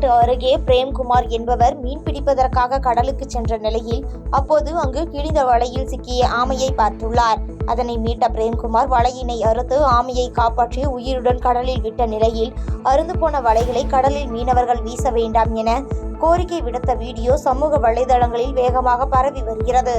செங்கல்பட்டு அருகே பிரேம்குமார் என்பவர் மீன் பிடிப்பதற்காக கடலுக்கு சென்ற நிலையில் அப்போது அங்கு கிழிந்த வலையில் சிக்கிய ஆமையை பார்த்துள்ளார். அதனை மீட்ட பிரேம்குமார் வலையினை அறுத்து ஆமையை காப்பாற்றி உயிருடன் கடலில் விட்ட நிலையில் அறுந்து போன வலைகளை கடலில் மீனவர்கள் வீச வேண்டாம் என கோரிக்கை விடுத்த வீடியோ சமூக வலைதளங்களில் வேகமாக பரவி வருகிறது.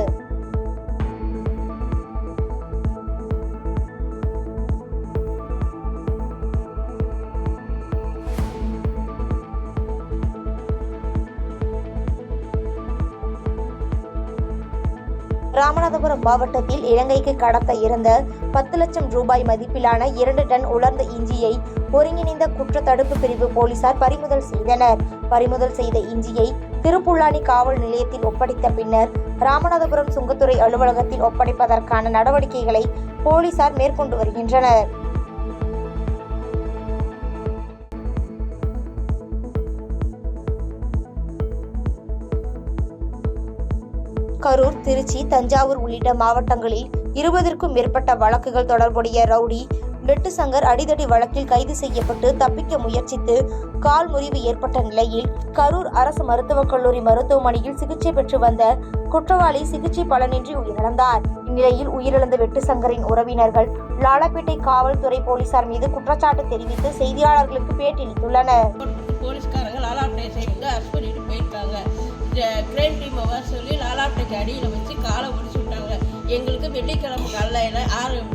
ராமநாதபுரம் மாவட்டத்தில் இலங்கைக்கு கடத்த இருந்த 10 லட்சம் ரூபாய் மதிப்பிலான 2 டன் உலர்ந்த இஞ்சியை ஒருங்கிணைந்த குற்ற தடுப்பு பிரிவு போலீசார் பறிமுதல் செய்தனர். பறிமுதல் செய்த இஞ்சியை திருப்புல்லானி காவல் நிலையத்தில் ஒப்படைத்த பின்னர் ராமநாதபுரம் சுங்கத்துறை அலுவலகத்தில் ஒப்படைப்பதற்கான நடவடிக்கைகளை போலீசார் மேற்கொண்டு வருகின்றனர். கரூர், திருச்சி, தஞ்சாவூர் உள்ளிட்ட மாவட்டங்களில் 20க்கும் மேற்பட்ட வழக்குகள் தொடர்புடைய ரவுடி வெட்டு சங்கர் அடிதடி வழக்கில் கைது செய்யப்பட்டு தப்பிக்க முயற்சித்து கால் முறிவு ஏற்பட்ட நிலையில் கரூர் அரசு மருத்துவக் கல்லூரி மருத்துவமனையில் சிகிச்சை பெற்று வந்த குற்றவாளி சிகிச்சை பலனின்றி உயிரிழந்தார். இந்நிலையில் உயிரிழந்த வெட்டு சங்கரின் உறவினர்கள் லாலப்பேட்டை காவல்துறை போலீசார் மீது குற்றச்சாட்டு தெரிவித்து செய்தியாளர்களுக்கு பேட்டியளித்துள்ளனர். போலீஸ்காரங்க லாலாப்பேட்டை போயிருக்காங்க. கிரைம் டீமை வர சொல்லி லாலாப்பேட்டை அடியில் வச்சு காலை ஒடிச்சு விட்டாங்க. எங்களுக்கு வெள்ளிக்கிழமை காலையில்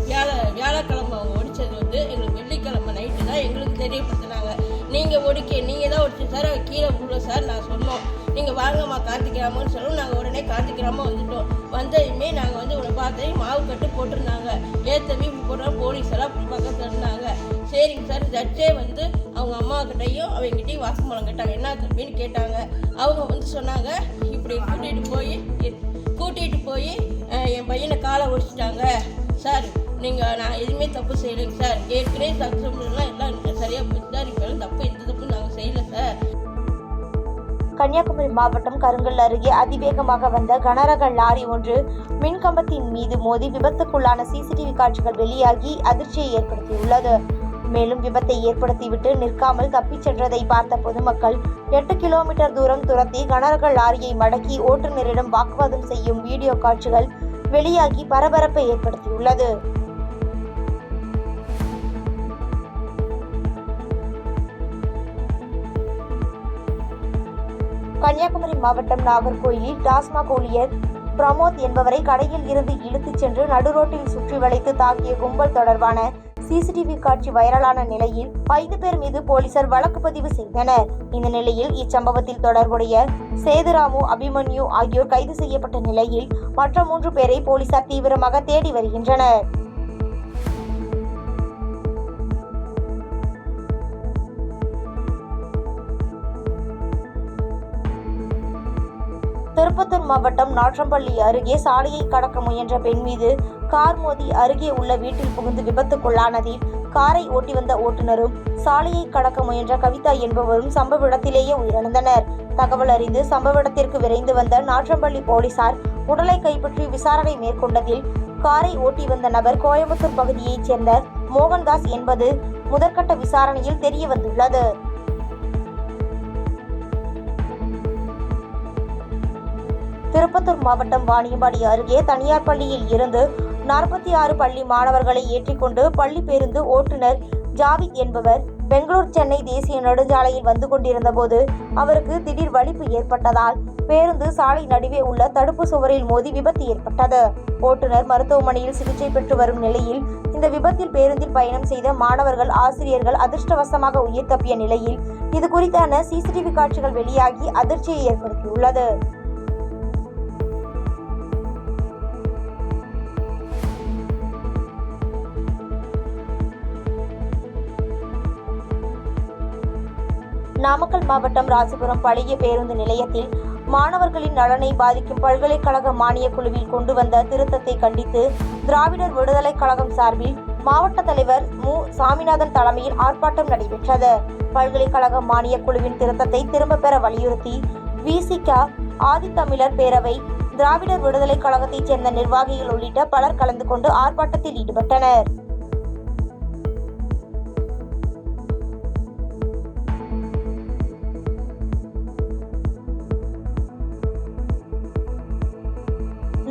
வியாழக்கிழமை அவங்க ஒடிச்சது எங்களுக்கு வெள்ளிக்கிழமை நைட்டு தான் எங்களுக்கு தெரியப்படுத்தினாங்க. நீங்கள் தான் ஒடிச்சு சார், கீழே விழுவ சார் நான் சொன்னோம். நீங்கள் வாங்கம்மா கார்த்திகிராமன்னு சொல்லணும். நாங்கள் உடனே கார்த்திகிராமம் வந்துட்டோம். வந்ததுமே நாங்கள் உங்களை பார்த்தே மாவு கட்டு போட்டிருந்தாங்க. ஏற்றவி போடுற போலீஸ் எல்லாம் பக்கத்தில் இருந்தாங்க. சரிங்க சார், ஜட்ஜே அவங்க அம்மா கிட்டையும் அவங்ககிட்டையும் வாக்குமூலம் கேட்டாங்க. என்ன தம்பின்னு கேட்டாங்க. அவங்க சொன்னாங்க, இப்படி கூட்டிகிட்டு போய் என் பையனை காலை ஒடிச்சிட்டாங்க சார். நான் எதுவுமே தப்பு செய்யலைங்க சார். ஏற்கனவே சக்சம்லாம் எல்லாம் சரியாக போச்சு சார். இப்போ தப்பு எந்த தப்பு நாங்கள் செய்யலை சார். கன்னியாகுமரி மாவட்டம் கருங்கல் அருகே அதிவேகமாக வந்த கனரக லாரி ஒன்று மின்கம்பத்தின் மீது மோதி விபத்துக்குள்ளான சிசிடிவி காட்சிகள் வெளியாகி அதிர்ச்சியை ஏற்படுத்தியுள்ளது. மேலும் விபத்தை ஏற்படுத்திவிட்டு நிற்காமல் தப்பிச் சென்றதை பார்த்த பொதுமக்கள் 8 கிலோமீட்டர் தூரம் துரத்தி கனரக லாரியை மடக்கி ஓட்டுநரிடம் வாக்குவாதம் செய்யும் வீடியோ காட்சிகள் வெளியாகி பரபரப்பை ஏற்படுத்தியுள்ளது. கன்னியாகுமரி மாவட்டம் நாகர்கோயிலில் டாஸ்மாக் ஊழியர் பிரமோத் என்பவரை கடையில் இருந்து இழுத்துச் சென்று நடுரோட்டில் சுற்றி வளைத்து தாக்கிய கும்பல் தொடர்பான சிசிடிவி காட்சி வைரலான நிலையில் 5 பேர் மீது போலீசார் வழக்கு பதிவு செய்தனர். இந்த நிலையில் இச்சம்பவத்தில் தொடர்புடைய சேதுராமு, அபிமன்யு ஆகியோர் கைது செய்யப்பட்ட நிலையில் மற்ற 3 பேரை போலீசார் தீவிரமாக தேடி வருகின்றனர். திருப்பத்தூர் மாவட்டம் நாற்றம்பள்ளி அருகே சாலையை கடக்க முயன்ற பெண் மீது கார் மோதி அருகே உள்ள வீட்டில் புகுந்து விபத்துக்குள்ளானதில் காரை ஓட்டி வந்த ஓட்டுநரும் சாலையை கடக்க முயன்ற கவிதா என்பவரும் சம்பவ இடத்திலேயே உயிரிழந்தனர். தகவல் அறிந்து சம்பவ இடத்திற்கு விரைந்து வந்த நாற்றம்பள்ளி போலீசார் உடலை கைப்பற்றி விசாரணை மேற்கொண்டதில் காரை ஓட்டி வந்த நபர் கோயம்புத்தூர் பகுதியைச் சேர்ந்த மோகன்தாஸ் என்பது முதற்கட்ட விசாரணையில் தெரிய வந்துள்ளது. திருப்பத்தூர் மாவட்டம் வாணியம்பாடி அருகே தனியார் பள்ளியில் இருந்து 46 பள்ளி மாணவர்களை ஏற்றிக்கொண்டு பள்ளி பேருந்து ஓட்டுநர் ஜாவித் என்பவர் பெங்களூர் சென்னை தேசிய நெடுஞ்சாலையில் வந்து கொண்டிருந்த போது அவருக்கு திடீர் வலிப்பு ஏற்பட்டதால் பேருந்து சாலை நடுவே உள்ள தடுப்பு சுவரில் மோதி விபத்து ஏற்பட்டது. ஓட்டுநர் மருத்துவமனையில் சிகிச்சை பெற்று வரும் நிலையில் இந்த விபத்தில் பேருந்தில் பயணம் செய்த மாணவர்கள், ஆசிரியர்கள் அதிர்ஷ்டவசமாக உயிர் தப்பிய நிலையில் இது குறித்தான சிசிடிவி காட்சிகள் வெளியாகி அதிர்ச்சியை ஏற்படுத்தியுள்ளது. நாமக்கல் மாவட்டம் ராசிபுரம் பழைய பேருந்து நிலையத்தில் மாணவர்களின் நலனை பாதிக்கும் பல்கலைக்கழக மானியக் குழுவில் கொண்டு வந்த திருத்தத்தை கண்டித்து திராவிடர் விடுதலைக் கழகம் சார்பில் மாவட்ட தலைவர் மு. சாமிநாதன் தலைமையில் ஆர்ப்பாட்டம் நடைபெற்றது. பல்கலைக்கழக மானியக் குழுவின் திருத்தத்தை திரும்ப பெற வலியுறுத்தி விசிக, ஆதித்தமிழர் பேரவை, திராவிடர் விடுதலைக் கழகத்தைச் சேர்ந்த நிர்வாகிகள் உள்ளிட்ட பலர் கலந்து கொண்டு ஆர்ப்பாட்டத்தில் ஈடுபட்டனர்.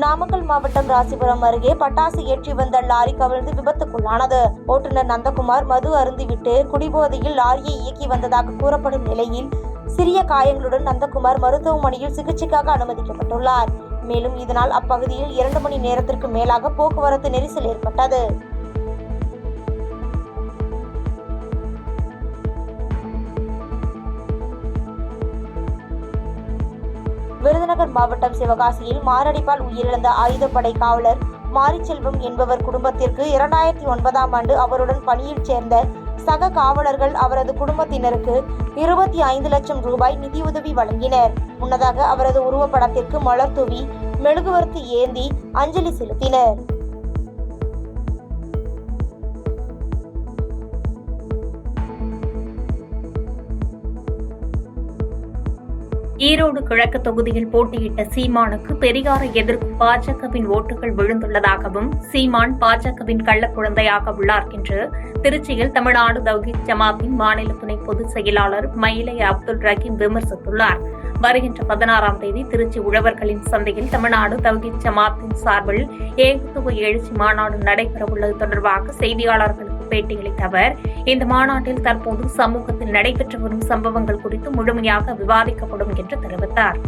நாமக்கல் மாவட்டம் ராசிபுரம் அருகே பட்டாசு ஏற்றி வந்த லாரி கவிழ்ந்து விபத்துக்குள்ளானது. ஓட்டுநர் நந்தகுமார் மது அருந்திவிட்டு குடிபோதையில் லாரியை இயக்கி வந்ததாக கூறப்படும் நிலையில் சிறிய காயங்களுடன் நந்தகுமார் மருத்துவமனையில் சிகிச்சைக்காக அனுமதிக்கப்பட்டுள்ளார். மேலும் இதனால் அப்பகுதியில் 2 மணி நேரத்திற்கு மேலாக போக்குவரத்து நெரிசல் ஏற்பட்டது. விருதுநகர் மாவட்டம் சிவகாசியில் மாரடைப்பால் உயிரிழந்த ஆயுதப்படை காவலர் மாரிச்செல்வம் என்பவர் குடும்பத்திற்கு 2009ஆம் ஆண்டு அவருடன் பணியில் சேர்ந்த சக காவலர்கள் அவரது குடும்பத்தினருக்கு 25 லட்சம் ரூபாய் நிதியுதவி வழங்கினர். முன்னதாக அவரது உருவப்படத்திற்கு மலர் தூவி மெழுகுவர்த்தி ஏந்தி அஞ்சலி செலுத்தினர். ஈரோடு கிழக்கு தொகுதியில் போட்டியிட்ட சீமானுக்கு பெரியாரை எதிர்க்கும் பாஜகவின் ஓட்டுகள் விழுந்துள்ளதாகவும் சீமான் பாஜகவின் கள்ளக்குழந்தையாக உள்ளார் என்று திருச்சியில் தமிழ்நாடு தவ்ஹீத் ஜமாத்தின் மாநில துணை பொதுச் செயலாளர் மயிலை அப்துல் ரஹீம் விமர்சித்துள்ளார். வருகின்ற 16ஆம் தேதி திருச்சி உழவர்களின் சந்தையில் தமிழ்நாடு தவ்ஹீத் ஜமாத்தின் சார்பில் ஏகத்துவ எழுச்சி மாநாடு நடைபெறவுள்ளது தொடர்பாக செய்தியாளர்களுக்கு பேட்டியளித்த அவர், இந்த மாநாட்டில் தற்போது சமூகத்தில் நடைபெற்று வரும் சம்பவங்கள் குறித்து முழுமையாக விவாதிக்கப்படும் என்று தெரிவித்தார்.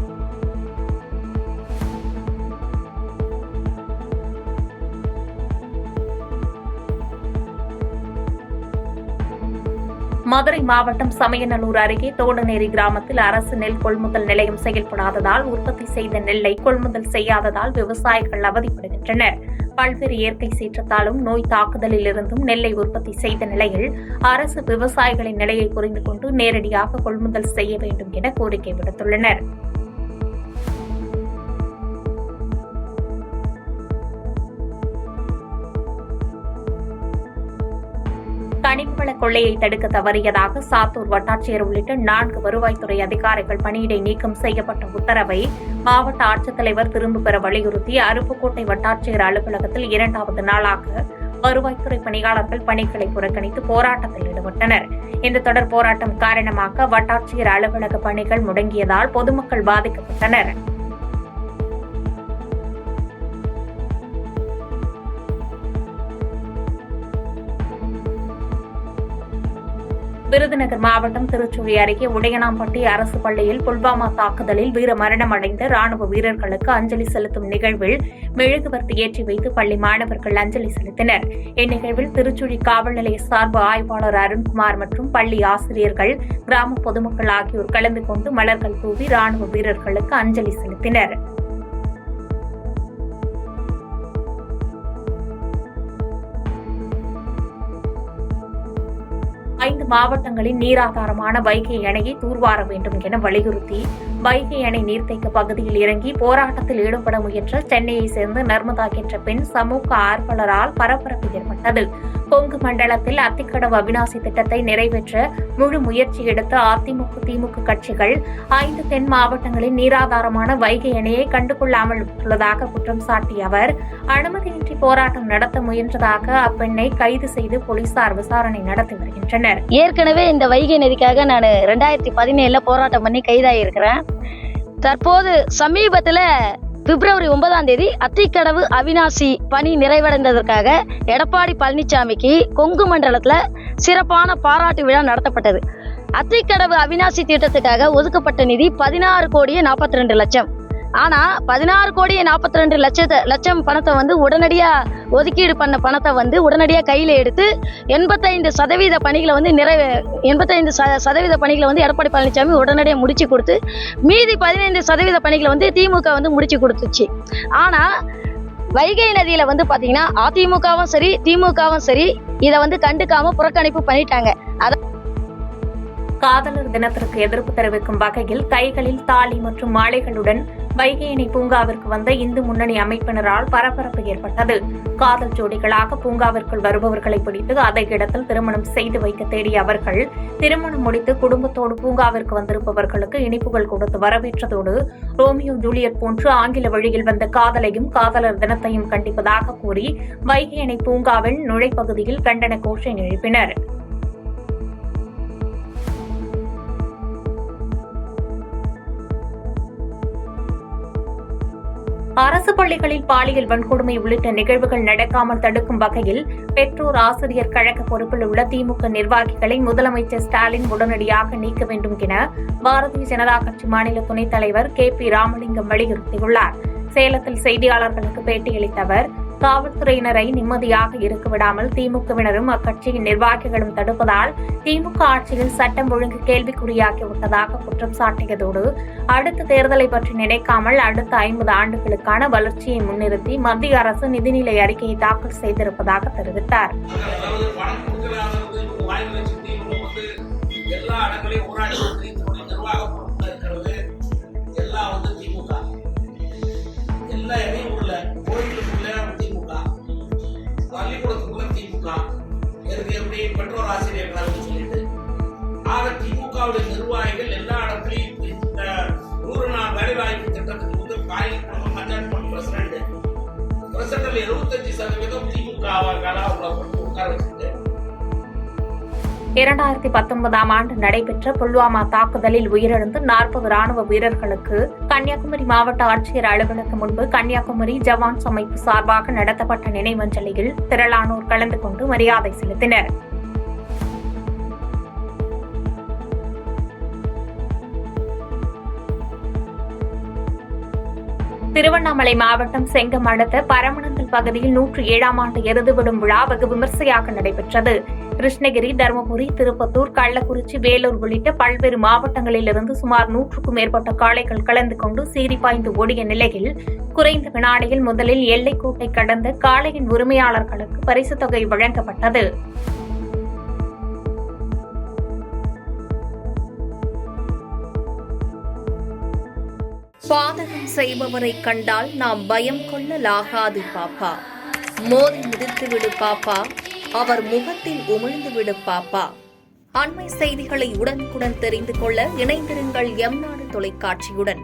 மதுரை மாவட்டம் சமயநல்லூர் அருகே தோடநேரி கிராமத்தில் அரசு நெல் கொள்முதல் நிலையம் செயல்படாததால் உற்பத்தி செய்த நெல்லை கொள்முதல் செய்யாததால் விவசாயிகள் அவதிப்படுகின்றனர். பல்வேறு இயற்கை சீற்றத்தாலும் நோய் தாக்குதலில் இருந்தும் நெல்லை உற்பத்தி செய்த நிலையில் அரசு விவசாயிகளின் நிலையை புரிந்து கொண்டு நேரடியாக கொள்முதல் செய்ய வேண்டும் என கோரிக்கை விடுத்துள்ளனர். கனிமவள கொள்ளையை தடுக்க தவறியதாக சாத்தூர் வட்டாட்சியர் உள்ளிட்ட 4 வருவாய்த்துறை அதிகாரிகள் பணியிடை நீக்கம் செய்யப்பட்ட உத்தரவை மாவட்ட ஆட்சித்தலைவர் திரும்பப் பெற வலியுறுத்தி அருப்புக்கோட்டை வட்டாட்சியர் அலுவலகத்தில் 2வது நாளாக வருவாய்த்துறை பணியாளர்கள் பணிகளை புறக்கணித்து போராட்டத்தில் ஈடுபட்டனர். இந்த தொடர் போராட்டம் காரணமாக வட்டாட்சியர் அலுவலக பணிகள் முடங்கியதால் பொதுமக்கள் பாதிக்கப்பட்டனர். விருதுநகர் மாவட்டம் திருச்சுழி அருகே உடையனாம்பட்டி அரசு பள்ளியில் புல்வாமா தாக்குதலில் வீரமரணம் அடைந்த ராணுவ வீரர்களுக்கு அஞ்சலி செலுத்தும் நிகழ்வில் மெழுகுவர்த்தி ஏற்றி வைத்து பள்ளி மாணவர்கள் அஞ்சலி செலுத்தினர். இந்நிகழ்வில் திருச்சுழி காவல் நிலைய சார்பு ஆய்வாளர் அருண்குமார் மற்றும் பள்ளி ஆசிரியர்கள், கிராம பொதுமக்கள் ஆகியோர் கலந்து கொண்டு மலர்கள் தூவி ராணுவ வீரர்களுக்கு அஞ்சலி செலுத்தினர். ஐந்து மாவட்டங்களின் நீராதாரமான வைகை அணையை தூர்வார வேண்டும் என வலியுறுத்தி வைகை அணை நீர்த்தேக்க பகுதியில் இறங்கி போராட்டத்தில் ஈடுபட முயன்ற சென்னையை சேர்ந்த நர்மதா என்ற பெண் சமூக ஆர்வலரால் பரபரப்பு ஏற்பட்டது. கொங்கு மண்டலத்தில் அத்திக்கடவு அவிநாசி திட்டத்தை நிறைவேற்ற முழு முயற்சி எடுத்த அதிமுக திமுக கட்சிகள் 5 தென் மாவட்டங்களின் நீராதாரமான வைகை அணையை கண்டுகொள்ளாமல் உள்ளதாக குற்றம் சாட்டிய அவர், அனுமதியின்றி போராட்டம் நடத்த முயன்றதாக அப்பெண்ணை கைது செய்து போலீசார் விசாரணை நடத்தி வருகின்றனர். ஏற்கனவே இந்த வைகை நதிக்காக நான் 2017 போராட்டம் பண்ணி கைதாகியிருக்கிறேன். தற்போது சமீபத்தில் பிப்ரவரி 9ஆம் தேதி அத்திக்கடவு அவிநாசி பணி நிறைவடைந்ததற்காக எடப்பாடி பழனிசாமிக்கு கொங்கு மண்டலத்தில் சிறப்பான பாராட்டு விழா நடத்தப்பட்டது. அத்திக்கடவு அவிநாசி திட்டத்துக்காக ஒதுக்கப்பட்ட நிதி 16,42,00,000. ஆனால் 16,42,00,000 லட்சம் பணத்தை உடனடியாக ஒதுக்கீடு பண்ண பணத்தை உடனடியாக கையில் எடுத்து 85% பணிகளை 85% பணிகளை எடப்பாடி பழனிசாமி உடனடியாக முடிச்சு கொடுத்து மீதி 15% பணிகளை திமுக முடிச்சு கொடுத்துச்சு. ஆனால் வைகை நதியில் பார்த்தீங்கன்னா அதிமுகவும் சரி திமுகவும் சரி இதை கண்டுக்காம புறக்கணிப்பு பண்ணிட்டாங்க. காதலர் தினத்திற்கு எதிர்ப்பு தெரிவிக்கும் வகையில் கைகளில் தாலி மற்றும் மாலைகளுடன் வைகை அணை பூங்காவிற்கு வந்த இந்து முன்னணி அமைப்பினரால் பரபரப்பு ஏற்பட்டது. காதல் ஜோடிகளாக பூங்காவிற்குள் வருபவர்களை பிடித்து அதே இடத்தில் திருமணம் செய்து வைக்க தேடிய அவர்கள் திருமணம் முடித்து குடும்பத்தோடு பூங்காவிற்கு வந்திருப்பவர்களுக்கு இனிப்புகள் கொடுத்து வரவேற்றதோடு ரோமியோ ஜூலியட் போன்று ஆங்கில வழியில் வந்த காதலையும் காதலர் தினத்தையும் கண்டிப்பதாக கூறி வைகை அணை பூங்காவின் நுழைப்பகுதியில் கண்டன கோஷம் எழுப்பினர். அரசு பள்ளிகளில் பாலியல் வன்கொடுமை உள்ளிட்ட நிகழ்வுகள் நடக்காமல் தடுக்கும் வகையில் பெற்றோர் ஆசிரியர் கழக பொறுப்பில் உள்ள திமுக நிர்வாகிகளை முதலமைச்சர் ஸ்டாலின் உடனடியாக நீக்க வேண்டும் என பாரதிய ஜனதா கட்சி மாநில துணைத் தலைவர் KP ராமலிங்கம் வலியுறுத்தியுள்ளார். சேலத்தில் செய்தியாளர்களுக்கு பேட்டியளித்த அவர், காவல்துறையினரை நிம்மதியாக இருக்க விடாமல் திமுகவினரும் அக்கட்சியின் நிர்வாகிகளும் தடுப்பதால் திமுக ஆட்சியில் சட்டம் ஒழுங்கு கேள்விக்குறியாகிவிட்டதாக குற்றம் சாட்டியதோடு, அடுத்த தேர்தலை பற்றி நினைக்காமல் அடுத்த 50 ஆண்டுகளுக்கான வளர்ச்சியை முன்னிறுத்தி மத்திய அரசு நிதிநிலை அறிக்கையை தாக்கல் செய்திருப்பதாக தெரிவித்தார். பள்ளிக்கூடத்துக்குள்ள திமுக எப்படி பெற்றோர் ஆசிரியர்கள் சொல்லிட்டு ஆக திமுகவுடைய நிர்வாகிகள் எல்லா இடத்துலையும் இந்த 100 நாள் வேலைவாய்ப்பு திட்டத்துக்கு வந்து பஞ்சாயத்து போர்டு பிரசிடன்ட் 75% திமுக உட்கார வச்சுட்டு 2019ஆம் ஆண்டு நடைபெற்ற புல்வாமா தாக்குதலில் உயிரிழந்த 40 ராணுவ வீரர்களுக்கு கன்னியாகுமரி மாவட்ட ஆட்சியர் அலுவலகம் முன்பு கன்னியாகுமரி ஜவான்ஸ் அமைப்பு சார்பாக நடத்தப்பட்ட நினைவஞ்சலியில் திரளானோர் கலந்து கொண்டு மரியாதை செலுத்தினர். திருவண்ணாமலை மாவட்டம் செங்கம் அடுத்த பரமணந்தல் பகுதியில் 107ஆம் ஆண்டு எருதுவிடும் விழா வெகு விமர்சையாக நடைபெற்றது. கிருஷ்ணகிரி, தருமபுரி, திருப்பத்தூர், கள்ளக்குறிச்சி, வேலூர் உள்ளிட்ட பல்வேறு மாவட்டங்களிலிருந்து சுமார் 100க்கும் மேற்பட்ட காளைகள் கலந்து கொண்டு சீறி பாய்ந்து ஓடிய நிலையில் குறைந்த வினாடியில் முதலில் எல்லைக்கோட்டை கடந்த காளையின் உரிமையாளர்களுக்கு பரிசுத் தொகை வழங்கப்பட்டது. பாதகம் செய்பவரை கண்டால் நாம் பயம் கொள்ளலாகாது பாப்பா. மோதி மிதித்துவிடு பாப்பா, அவர் முகத்தில் உமிழ்ந்துவிடு பாப்பா. அண்மை செய்திகளை உடனுக்குடன் தெரிந்து கொள்ள இணைந்திருங்கள் எம் நாடு தொலைக்காட்சியுடன்.